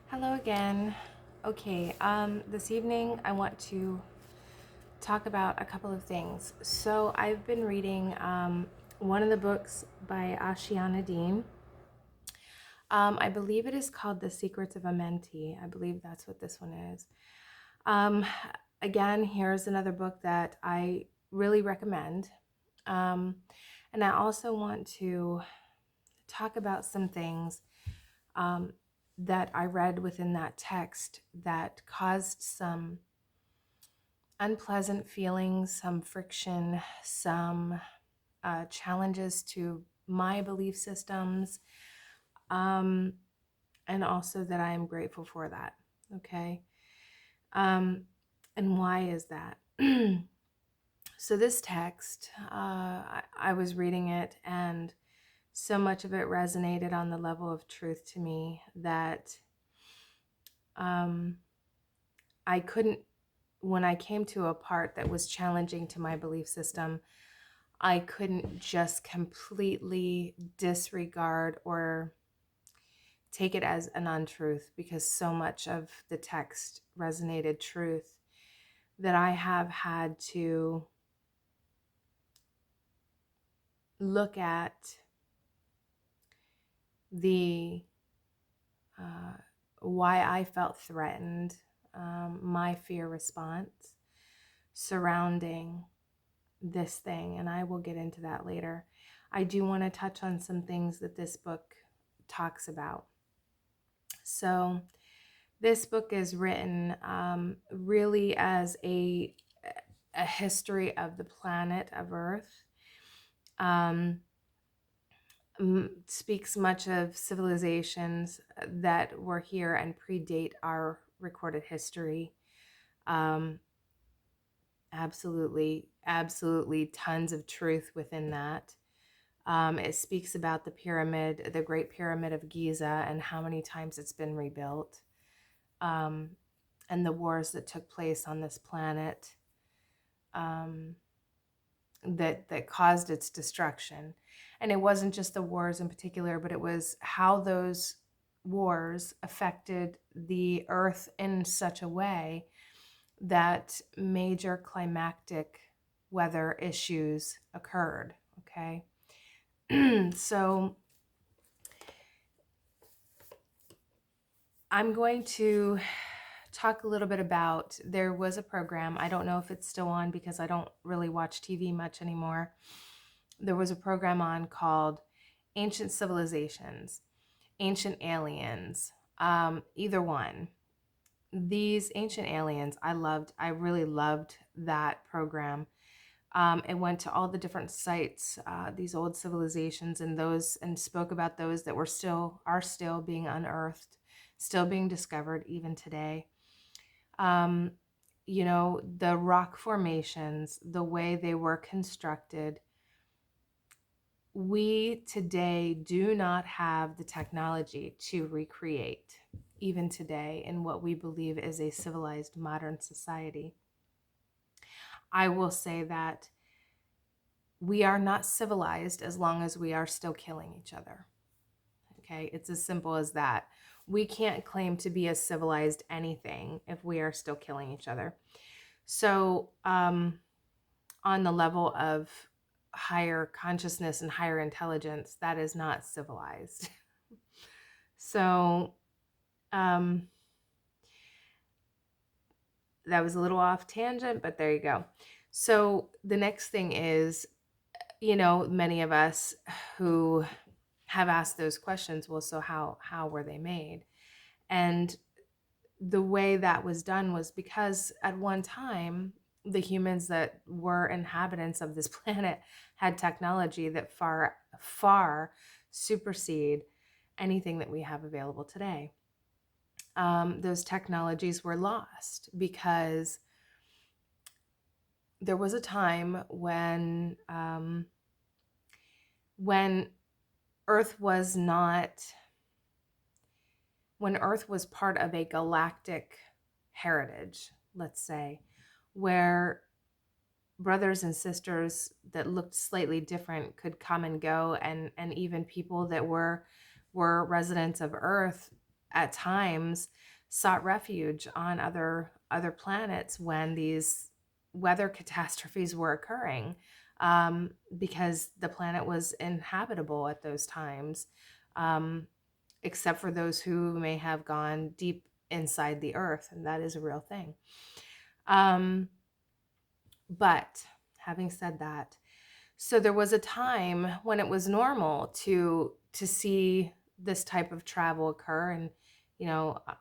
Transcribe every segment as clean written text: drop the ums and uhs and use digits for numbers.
Hello again. Okay, this evening I want to talk about a couple of things. So I've been reading one of the books by Ashiana Dean. I believe it is called The Secrets of Amenti. I believe that's what this one is. Um, Again, here's another book that I really recommend. Um, and I also want to talk about some things um, that I read within that text that caused some unpleasant feelings, some friction, some challenges to my belief systems, um, and also that I am grateful for that. Okay. Um, and why is that? So, this text, I was reading it, and so much of it resonated on the level of truth to me that um, I couldn't, when I came to a part that was challenging to my belief system, I couldn't just completely disregard or take it as an untruth because so much of the text resonated truth that I have had to look at the uh, why I felt threatened, my fear response surrounding this thing, and I will get into that later. I do want to touch on some things that this book talks about. So, this book is written really as a history of the planet of Earth. Um, Speaks much of civilizations that were here and predate our recorded history. Um, absolutely tons of truth within that. It speaks about the pyramid, the Great Pyramid of Giza, and how many times it's been rebuilt, um, and the wars that took place on this planet um, that caused its destruction. And it wasn't just the wars in particular, but it was how those wars affected the earth in such a way that major climactic weather issues occurred. Okay. So I'm going to talk a little bit about, there was a program, I don't know if it's still on because I don't really watch TV much anymore. There was a program on called Ancient Civilizations, Ancient Aliens, either one. These Ancient Aliens, I really loved that program. It went to all the different sites, these old civilizations, and those, and spoke about those that are still being unearthed, still being discovered even today. Um, the rock formations, the way they were constructed. We today do not have the technology to recreate, even today, in what we believe is a civilized modern society. I will say that we are not civilized as long as we are still killing each other. Okay, it's as simple as that. We can't claim to be a civilized anything if we are still killing each other. So, on the level of higher consciousness and higher intelligence, that is not civilized. So, um, that was a little off tangent, but there you go. So, the next thing is, many of us who have asked those questions, well, so how were they made? And the way that was done was because at one time the humans that were inhabitants of this planet had technology that far supersede anything that we have available today. Those technologies were lost because there was a time when Earth was not when Earth was part of a galactic heritage, let's say, where brothers and sisters that looked slightly different could come and go, and even people that were residents of Earth at times sought refuge on other planets when these weather catastrophes were occurring, because the planet was inhabitable at those times, um, except for those who may have gone deep inside the earth, and that is a real thing. But having said that, so there was a time when it was normal to see this type of travel occur, and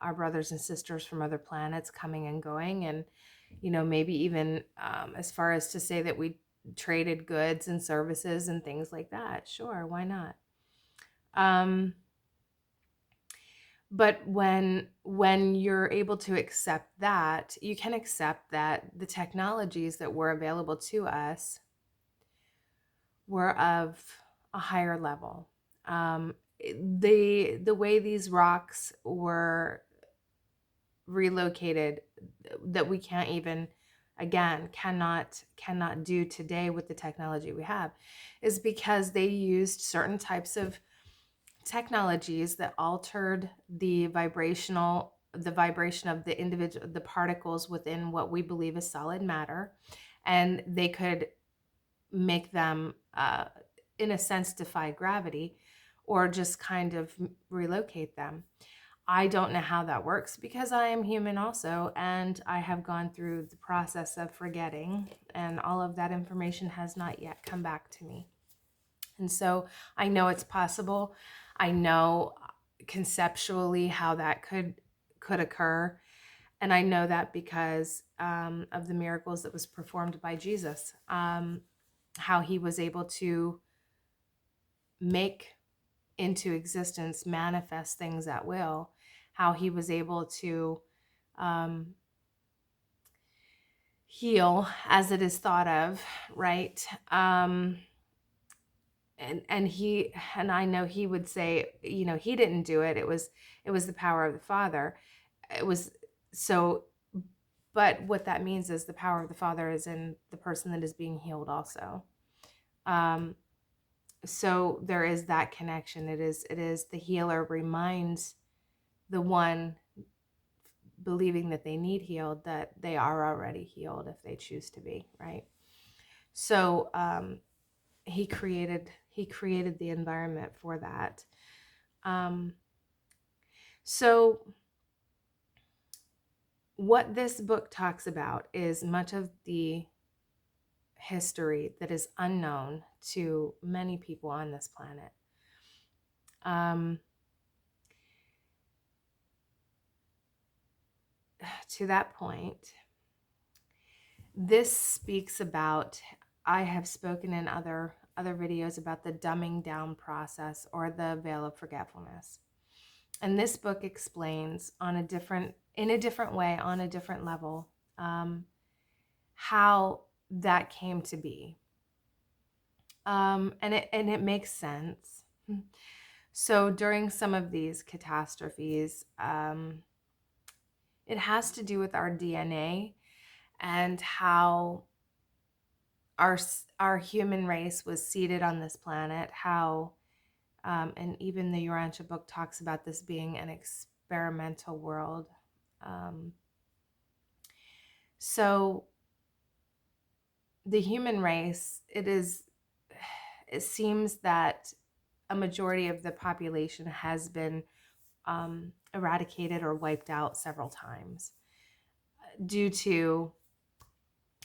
our brothers and sisters from other planets coming and going, and maybe even as far as to say that we traded goods and services and things like that. Sure, why not? But when you're able to accept that, you can accept that the technologies that were available to us were of a higher level. The way these rocks were relocated, that we can't even, again, cannot do today with the technology we have, is because they used certain types of technologies that altered the vibration of the individual, the particles within what we believe is solid matter, and they could make them, in a sense, defy gravity, or just kind of relocate them. I don't know how that works because I am human also, and I have gone through the process of forgetting, and all of that information has not yet come back to me. And so I know it's possible. I know conceptually how that could occur. And I know that because of the miracles that was performed by Jesus, how he was able to make into existence, manifest things at will, how he was able to heal as it is thought of, right? And I know he would say, he didn't do it. It was the power of the Father. It was so, but what that means is the power of the Father is in the person that is being healed also. So there is that connection. It is the healer reminds the one believing that they need healed that they are already healed if they choose to be, right? So he created the environment for that. So what this book talks about is much of the history that is unknown to many people on this planet. To that point, this speaks about, I have spoken in other videos about the dumbing down process, or the veil of forgetfulness. And this book explains in a different way, on a different level, how that came to be. And it makes sense. So during some of these catastrophes, it has to do with our DNA and how our human race was seeded on this planet, how and even the Urantia book talks about this being an experimental world. So the human race, it seems that a majority of the population has been eradicated or wiped out several times due to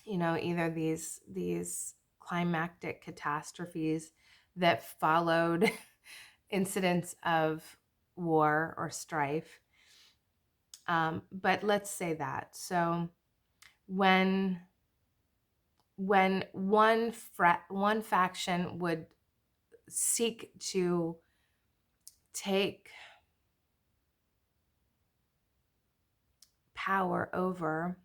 either these climactic catastrophes that followed incidents of war or strife. But let's say that. So when one faction would seek to take power over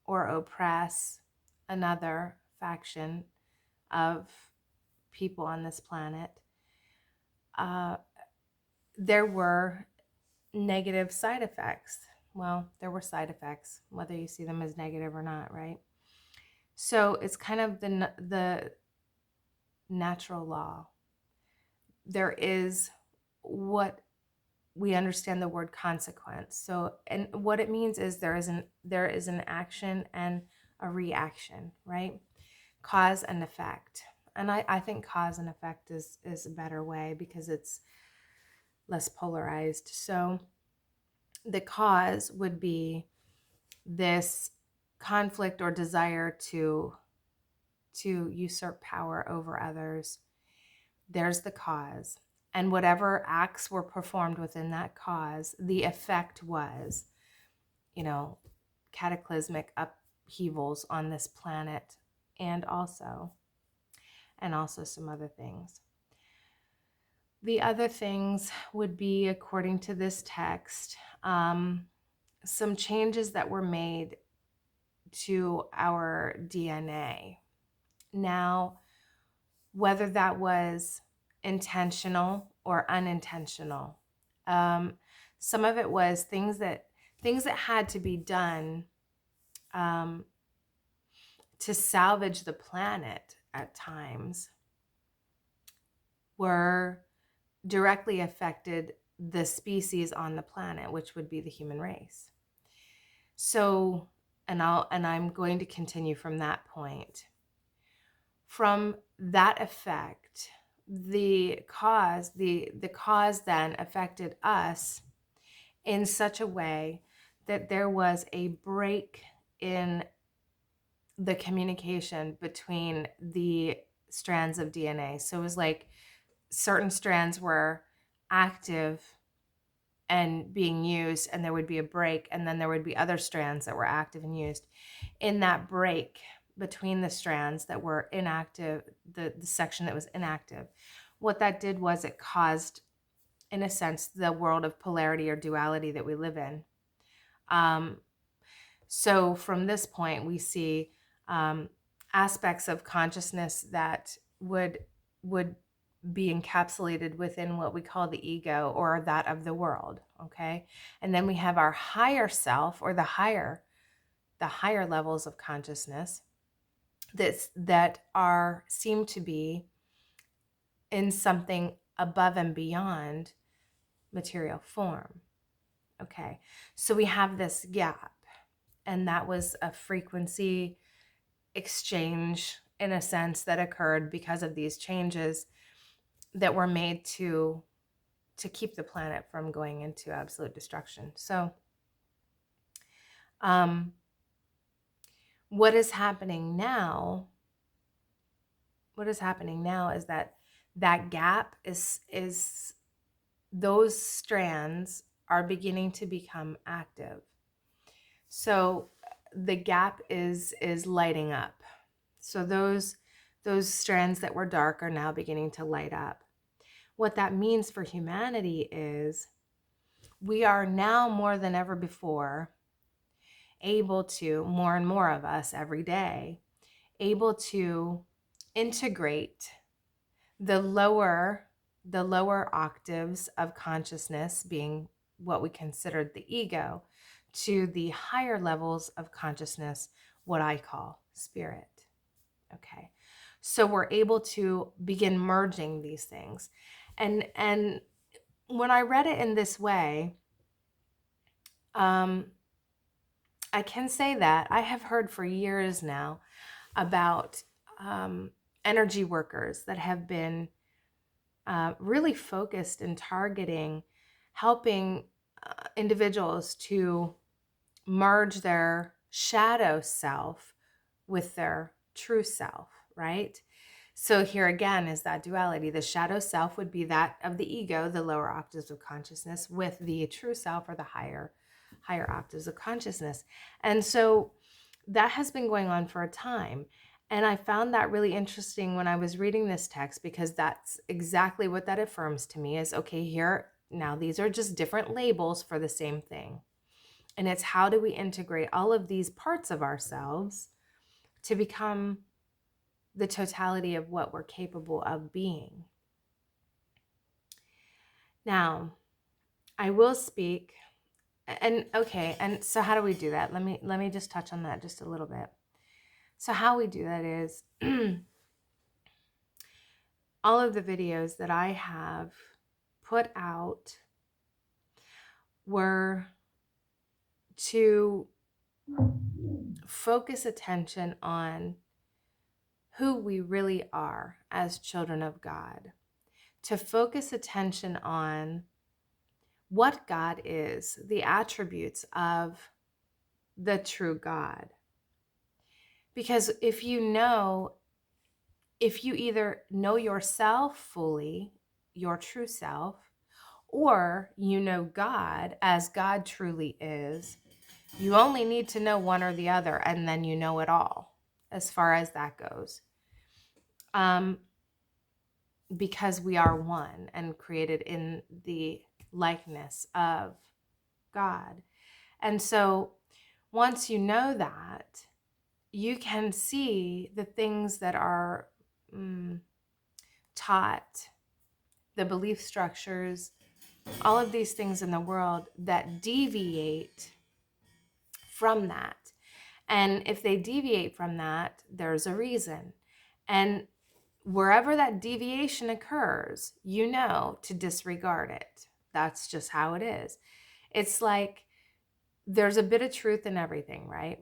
or oppress another faction of people on this planet, there were negative side effects. Well, there were side effects, whether you see them as negative or not, right? So it's kind of the natural law. There is what we understand the word consequence. So, and what it means is there is an action and a reaction, right? Cause and effect. And I think cause and effect is a better way because it's less polarized. So the cause would be this conflict or desire to usurp power over others. There's the cause. And whatever acts were performed within that cause, the effect was, cataclysmic upheavals on this planet and also some other things. The other things would be, according to this text, some changes that were made to our DNA. Now, whether that was intentional or unintentional, some of it was things that had to be done to salvage the planet at times were directly affected the species on the planet, which would be the human race. So, and I'm going to continue from that point. From that effect, the cause then affected us in such a way that there was a break in the communication between the strands of DNA. So it was like certain strands were active and being used, and there would be a break, and then there would be other strands that were active and used. In that break between the strands that were inactive, the section that was inactive, what that did was it caused, in a sense, the world of polarity or duality that we live in. So from this point, we see aspects of consciousness that would be encapsulated within what we call the ego, or that of the world. Okay. And then we have our higher self, or the higher levels of consciousness that seem to be in something above and beyond material form. Okay. So we have this gap, and that was a frequency exchange, in a sense, that occurred because of these changes that were made to keep the planet from going into absolute destruction. So what is happening now is that gap is those strands are beginning to become active. So the gap is lighting up. So those strands that were dark are now beginning to light up. What that means for humanity is we are now more than ever before able to, more and more of us every day, able to integrate the lower octaves of consciousness, being what we considered the ego, to the higher levels of consciousness, what I call spirit. Okay. So we're able to begin merging these things. And when I read it in this way, I can say that I have heard for years now about energy workers that have been really focused in targeting, helping individuals to merge their shadow self with their true self, right? So here again is that duality. The shadow self would be that of the ego, the lower octaves of consciousness, with the true self, or the higher octaves of consciousness. And so that has been going on for a time. And I found that really interesting when I was reading this text, because that's exactly what that affirms to me is, okay, here, now these are just different labels for the same thing. And it's how do we integrate all of these parts of ourselves to become the totality of what we're capable of being. Now, I will speak, and okay, and so how do we do that? Let me just touch on that just a little bit. So how we do that is all of the videos that I have put out were to focus attention on who we really are as children of God, to focus attention on what God is, the attributes of the true God. Because if you either know yourself fully, your true self, or you know God as God truly is, you only need to know one or the other, and then you know it all as far as that goes. Because we are one and created in the likeness of God. And so once you know that, you can see the things that are taught, the belief structures, all of these things in the world that deviate from that. And if they deviate from that, there's a reason. And wherever that deviation occurs, you know to disregard it. That's just how it is. It's like there's a bit of truth in everything, right?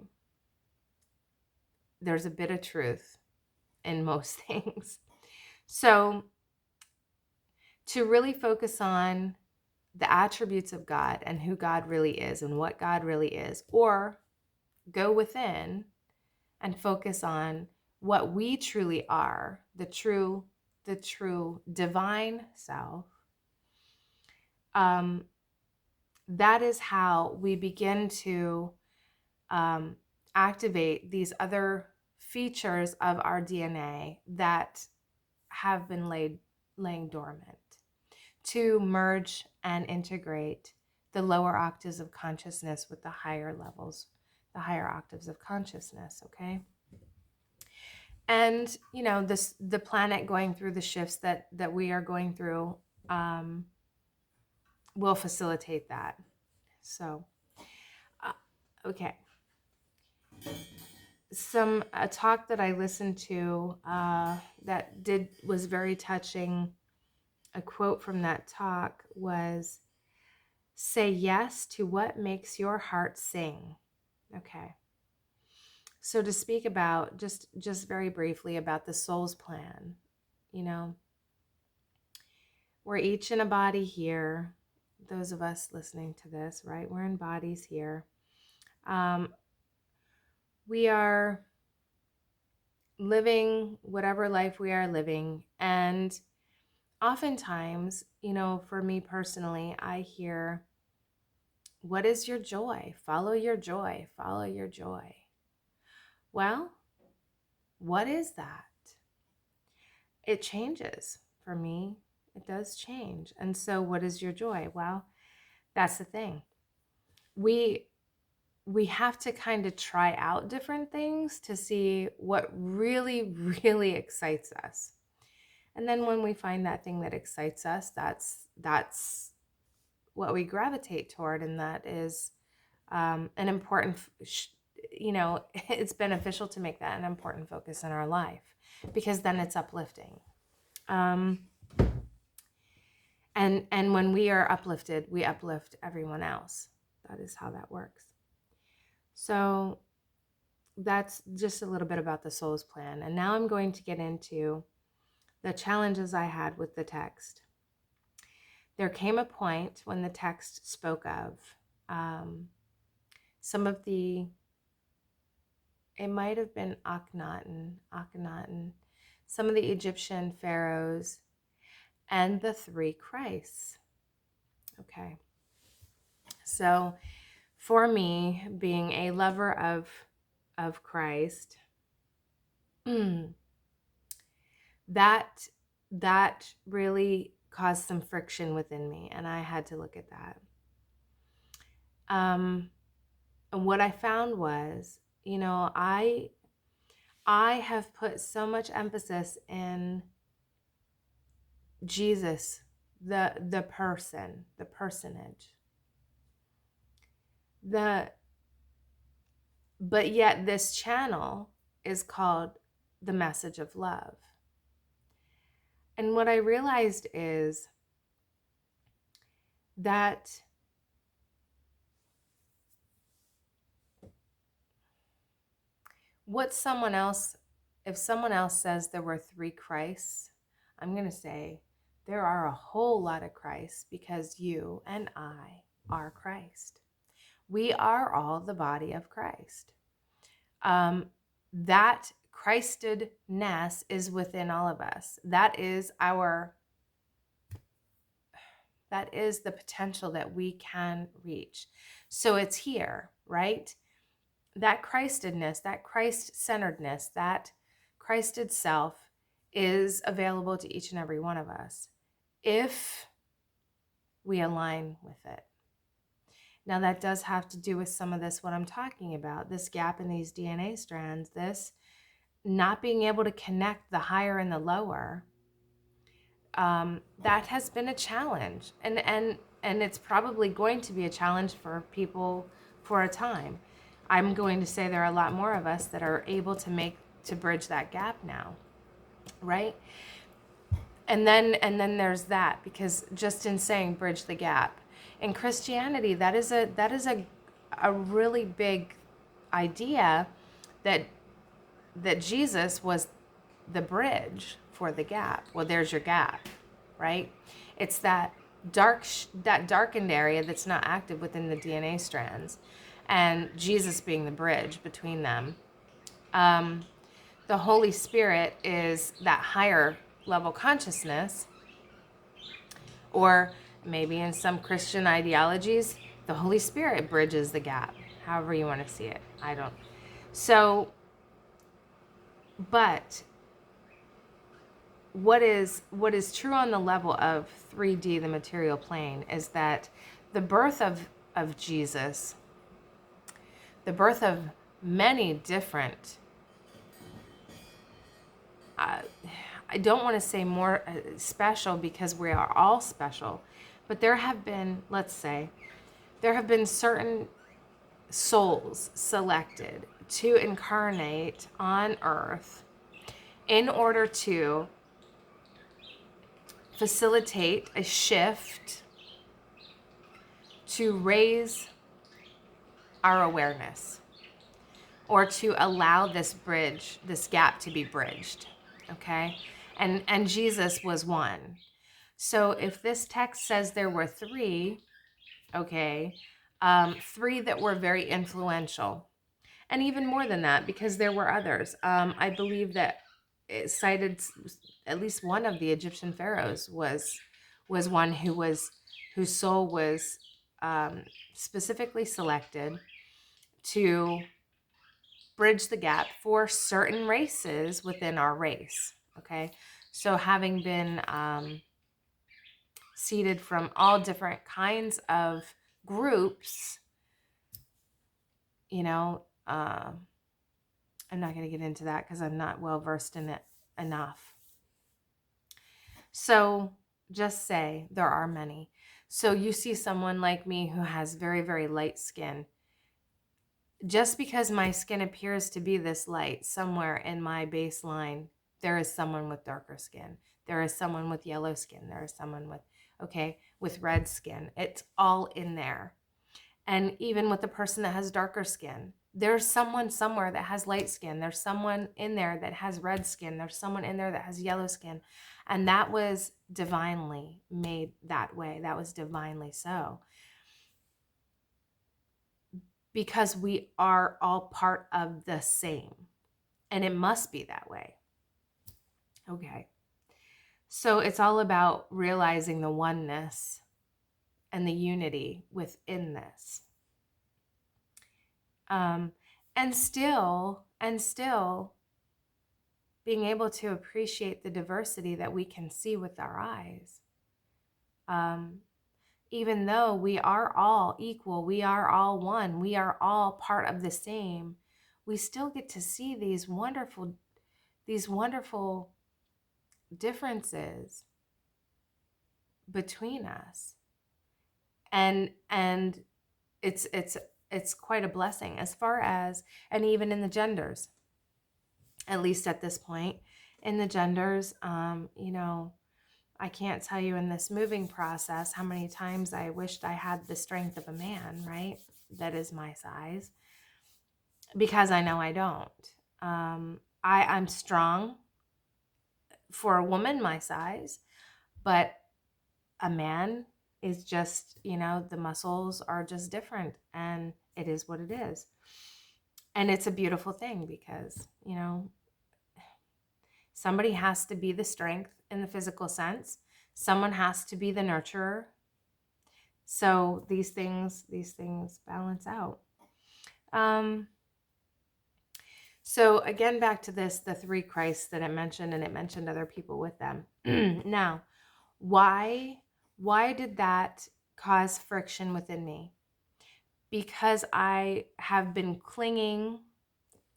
There's a bit of truth in most things. So to really focus on the attributes of God and who God really is and what God really is, or go within and focus on what we truly are, the true divine self, that is how we begin to activate these other features of our DNA that have been laying dormant, to merge and integrate the lower octaves of consciousness with the higher levels, the higher octaves of consciousness, okay? And, you know, the planet going through the shifts that we are going through will facilitate that. So, okay. A talk that I listened to was very touching. A quote from that talk was, "Say yes to what makes your heart sing." Okay. So to speak about just very briefly about the soul's plan, you know, we're each in a body here. Those of us listening to this, right? We're in bodies here. We are living whatever life we are living. And oftentimes, you know, for me personally, I hear, "What is your joy? Follow your joy. Follow your joy." Well, what is that? It changes for me. It does change. And so what is your joy? Well, that's the thing. We have to kind of try out different things to see what really, really excites us. And then when we find that thing that excites us, that's what we gravitate toward. And that is an important, you know, it's beneficial to make that an important focus in our life, because then it's uplifting. And when we are uplifted, we uplift everyone else. That is how that works. So that's just a little bit about the soul's plan. And now I'm going to get into the challenges I had with the text. There came a point when the text spoke of some of it might have been Akhenaten, some of the Egyptian pharaohs, and the three Christs. Okay. So for me, being a lover of Christ, that really caused some friction within me, and I had to look at that. And what I found was, you know, I have put so much emphasis in Jesus, the person, the personage. But yet this channel is called the message of love. And what I realized is that what someone else, if someone else says there were 3 Christs, I'm going to say there are a whole lot of Christs, because you and I are Christ. We are all the body of Christ. That Christedness is within all of us. That is the potential that we can reach. So it's here, right? That Christedness, that Christ-centeredness, that Christed self is available to each and every one of us if we align with it. Now, that does have to do with some of this, what I'm talking about, this gap in these DNA strands, this not being able to connect the higher and the lower. That has been a challenge, and it's probably going to be a challenge for people for a time. I'm going to say there are a lot more of us that are able to bridge that gap now, right? And then there's that, because just in saying bridge the gap in Christianity, that is a really big idea, that Jesus was the bridge for the gap. Well, there's your gap, right? It's that darkened area that's not active within the DNA strands, and Jesus being the bridge between them. The Holy Spirit is that higher level consciousness, or maybe in some Christian ideologies, the Holy Spirit bridges the gap. However you want to see it. I don't. So, but what is true on the level of 3D, the material plane, is that the birth of Jesus, the birth of many different, I don't want to say more special, because we are all special, but there have been, let's say, there have been certain souls selected to incarnate on earth in order to facilitate a shift to raise our awareness, or to allow this gap to be bridged, okay? And Jesus was one. So if this text says there were 3, okay, 3 that were very influential, and even more than that, because there were others. I believe that it cited at least one of the Egyptian pharaohs was one whose soul was specifically selected to bridge the gap for certain races within our race. Okay, so having been seeded from all different kinds of groups, you know, I'm not going to get into that because I'm not well versed in it enough. So just say there are many. So you see someone like me who has very, very light skin. Just because my skin appears to be this light, somewhere in my baseline, there is someone with darker skin. There is someone with yellow skin. There is someone with red skin. It's all in there. And even with the person that has darker skin, there's someone somewhere that has light skin. There's someone in there that has red skin. There's someone in there that has yellow skin. And that was divinely made that way. That was divinely so. Because we are all part of the same. And it must be that way. Okay. So it's all about realizing the oneness and the unity within this. And still being able to appreciate the diversity that we can see with our eyes. Even though we are all equal, we are all one, we are all part of the same, we still get to see these wonderful differences between us. And it's quite a blessing, as far as, and even in the genders, at least at this point in the genders. I can't tell you in this moving process how many times I wished I had the strength of a man, right? That is my size, because I know I don't. I'm strong for a woman my size, but a man is just, the muscles are just different, and it is what it is. And it's a beautiful thing because, somebody has to be the strength in the physical sense. Someone has to be the nurturer. So these things balance out. So again, back to the three Christs that it mentioned, and it mentioned other people with them. Now, why did that cause friction within me? Because I have been clinging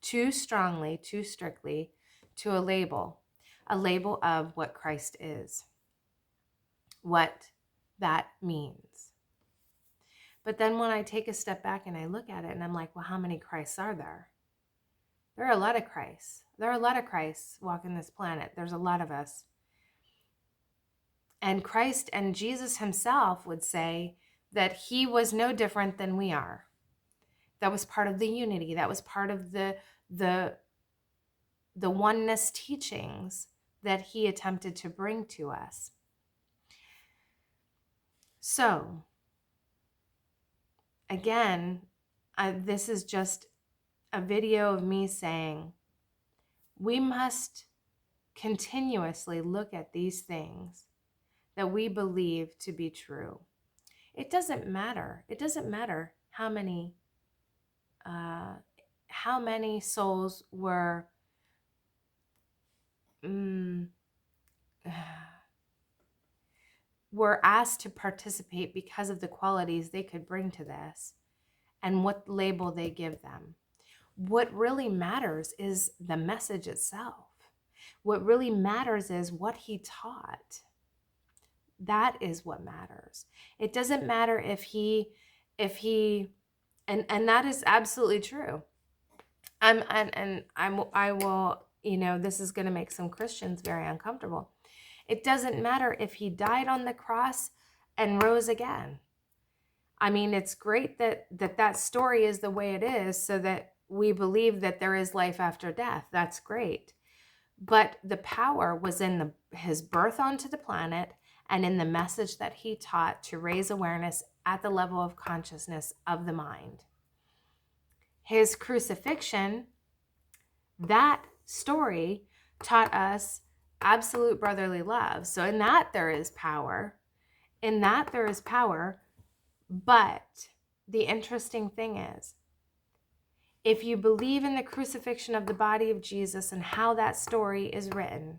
too strongly, too strictly to a label of what Christ is, what that means. But then when I take a step back and I look at it and I'm like, well, how many Christs are there? There are a lot of Christs. There are a lot of Christs walking this planet. There's a lot of us. And Christ and Jesus himself would say that he was no different than we are. That was part of the unity. That was part of the oneness teachings that he attempted to bring to us. So, again, this is just a video of me saying we must continuously look at these things that we believe to be true. It doesn't matter. It doesn't matter how many souls were were asked to participate because of the qualities they could bring to this and what label they give them. What really matters is the message itself. What really matters is what he taught. That is what matters. It doesn't matter if he and that is absolutely true. I will, this is going to make some Christians very uncomfortable. It doesn't matter if he died on the cross and rose again. I mean, it's great that story is the way it is so that we believe that there is life after death. That's great. But the power was in his birth onto the planet and in the message that he taught to raise awareness at the level of consciousness of the mind. His crucifixion, that story taught us absolute brotherly love. So in that there is power. But the interesting thing is, if you believe in the crucifixion of the body of Jesus and how that story is written,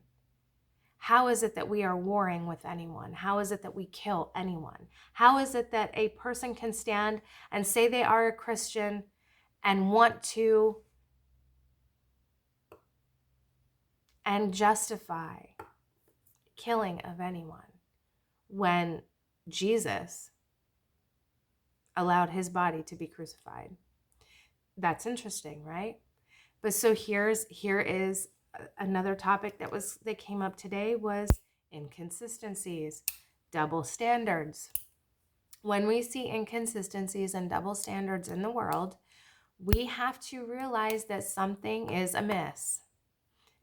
how is it that we are warring with anyone? How is it that we kill anyone? How is it that a person can stand and say they are a Christian and want to and justify killing of anyone when Jesus allowed his body to be crucified? That's interesting, right? But so here is another topic that came up today was inconsistencies, double standards. When we see inconsistencies and double standards in the world, we have to realize that something is amiss.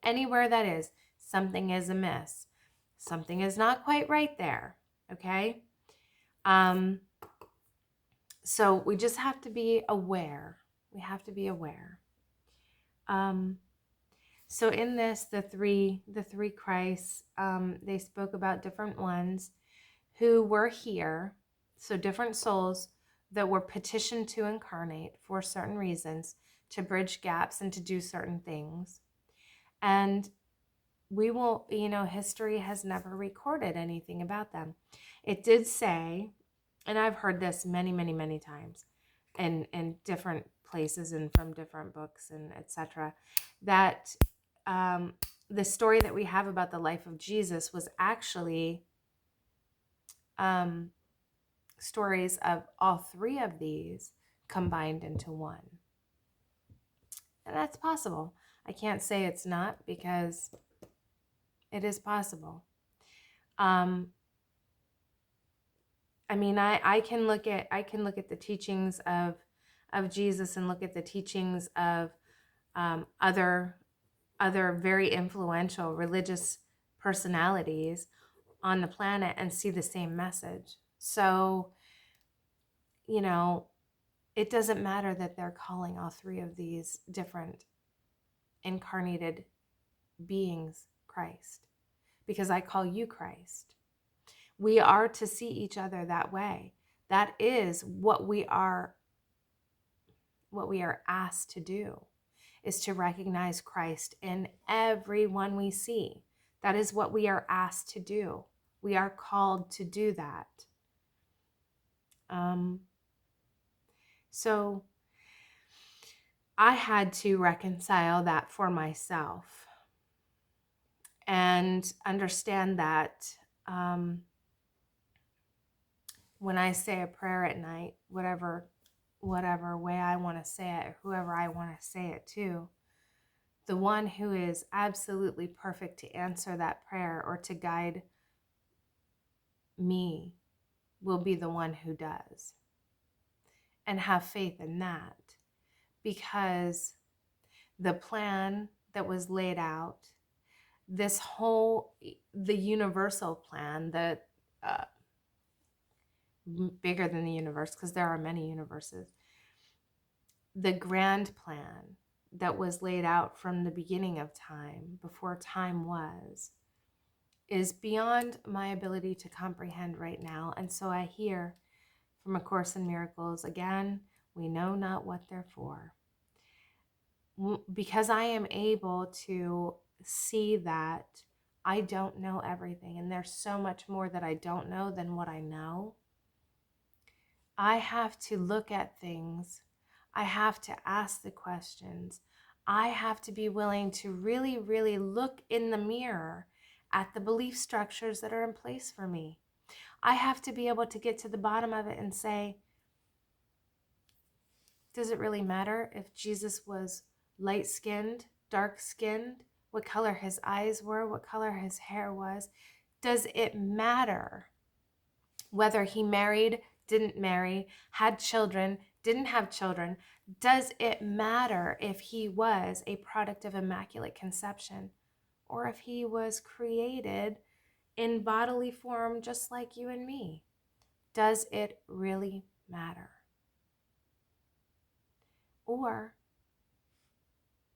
Anywhere that is, something is amiss. Something is not quite right there, okay? So we just have to be aware. We have to be aware. So in this, the three Christs, they spoke about different ones who were here. So different souls that were petitioned to incarnate for certain reasons, to bridge gaps and to do certain things. And we will, history has never recorded anything about them. It did say, and I've heard this many, many, many times in different places and from different books and etc., that the story that we have about the life of Jesus was actually stories of all three of these combined into one. And that's possible. I can't say it's not, because it is possible. I mean, I can look at the teachings of Jesus and look at the teachings of other very influential religious personalities on the planet and see the same message. So, you know, it doesn't matter that they're calling all three of these different incarnated beings Christ, because I call you Christ. We are to see each other that way. That is what we are asked to do, is to recognize Christ in everyone we see. That is what we are asked to do. We are called to do that. So I had to reconcile that for myself and understand that when I say a prayer at night, whatever way I want to say it, whoever I want to say it to, the one who is absolutely perfect to answer that prayer or to guide me will be the one who does. And have faith in that, because the plan that was laid out, this whole, the universal plan that bigger than the universe, because there are many universes, the grand plan that was laid out from the beginning of time, before time was, is beyond my ability to comprehend right now. And so I hear from A Course in Miracles, again, we know not what they're for. Because I am able to see that I don't know everything, and there's so much more that I don't know than what I know, I have to look at things. I have to ask the questions. I have to be willing to really, really look in the mirror at the belief structures that are in place for me. I have to be able to get to the bottom of it and say, does it really matter if Jesus was light-skinned, dark-skinned, what color his eyes were, what color his hair was? Does it matter whether he married, didn't marry, had children, didn't have children? Does it matter if he was a product of immaculate conception, or if he was created in bodily form just like you and me? Does it really matter? Or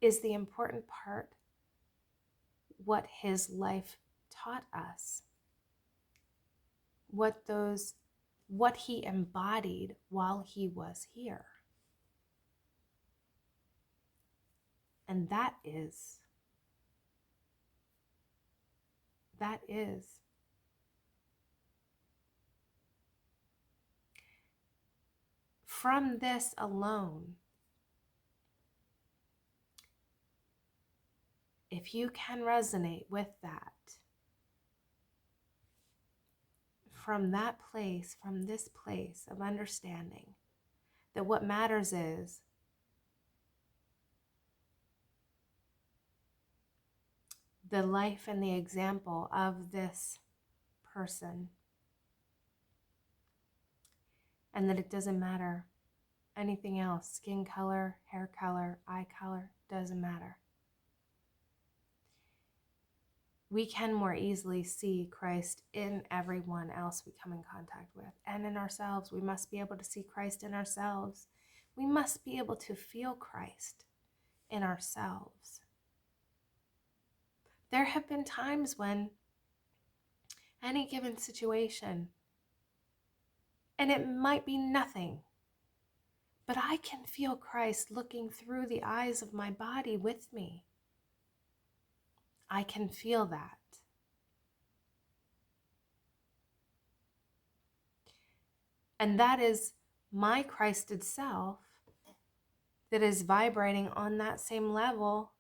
is the important part what his life taught us? What he embodied while he was here? And that is from this alone, if you can resonate with that, from that place, from this place of understanding that what matters is the life and the example of this person, and that it doesn't matter anything else, skin color, hair color, eye color, doesn't matter. We can more easily see Christ in everyone else we come in contact with, and in ourselves. We must be able to see Christ in ourselves. We must be able to feel Christ in ourselves. There have been times when any given situation, and it might be nothing, but I can feel Christ looking through the eyes of my body with me. I can feel that. And that is my Christed self that is vibrating on that same level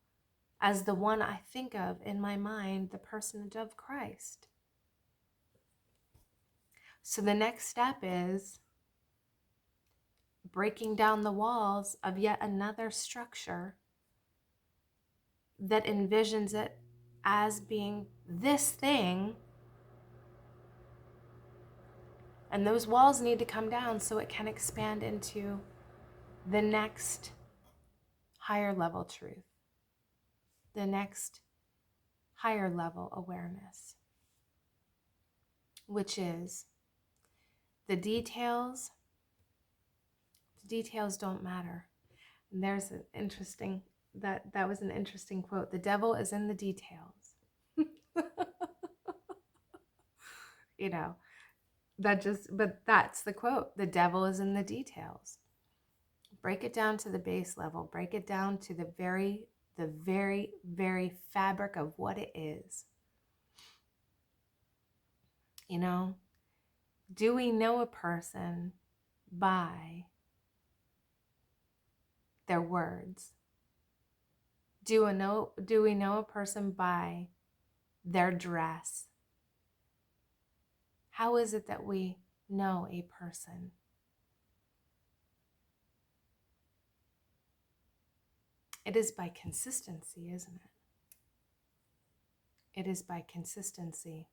as the one I think of in my mind, the personage of Christ. So the next step is breaking down the walls of yet another structure that envisions it as being this thing. And those walls need to come down so it can expand into the next higher level truth, the next higher level awareness, which is the details don't matter. And there's an interesting, that was an interesting quote. The devil is in the details. You know, but that's the quote. The devil is in the details. Break it down to the base level. Break it down to the very, very fabric of what it is. You know, do we know a person by their words? Do we know a person by their dress? How is it that we know a person? It is by consistency, isn't it? It is by consistency.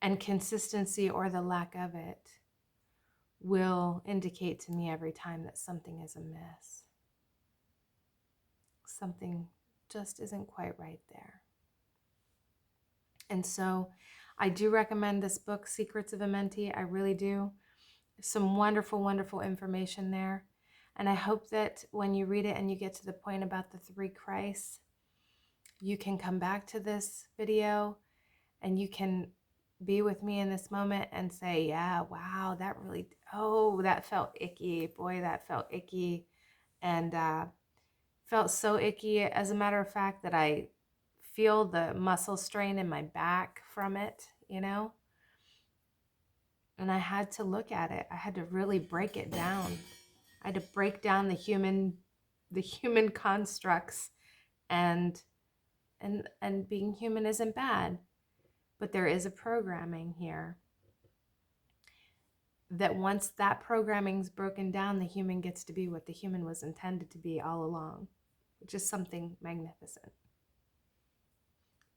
And consistency, or the lack of it, will indicate to me every time that something is amiss. Something just isn't quite right there. And so I do recommend this book, Secrets of Amenti. I really do. Some wonderful, wonderful information there. And I hope that when you read it and you get to the point about the 3 Christs, you can come back to this video and you can be with me in this moment and say, yeah, wow, that really, oh, that felt icky. Boy, that felt icky. And felt so icky, as a matter of fact, that I feel the muscle strain in my back from it, you know? And I had to look at it. I had to really break it down. I had to break down the human constructs, and being human isn't bad, but there is a programming here that once that programming's broken down, the human gets to be what the human was intended to be all along, which is something magnificent.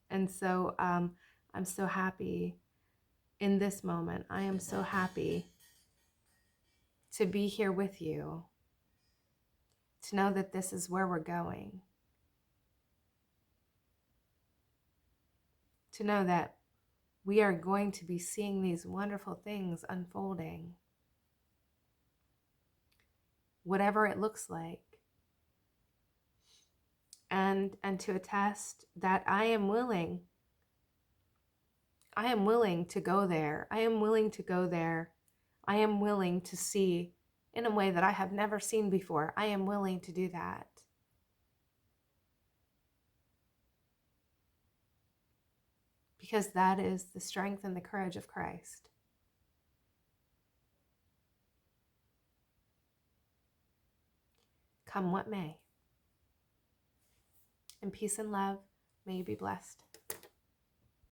And so I'm so happy in this moment. I am so happy to be here with you, to know that this is where we're going, to know that we are going to be seeing these wonderful things unfolding, whatever it looks like. And to attest that I am willing to go there. I am willing to go there. I am willing to see in a way that I have never seen before. I am willing to do that. Because that is the strength and the courage of Christ. Come what may. In peace and love, may you be blessed.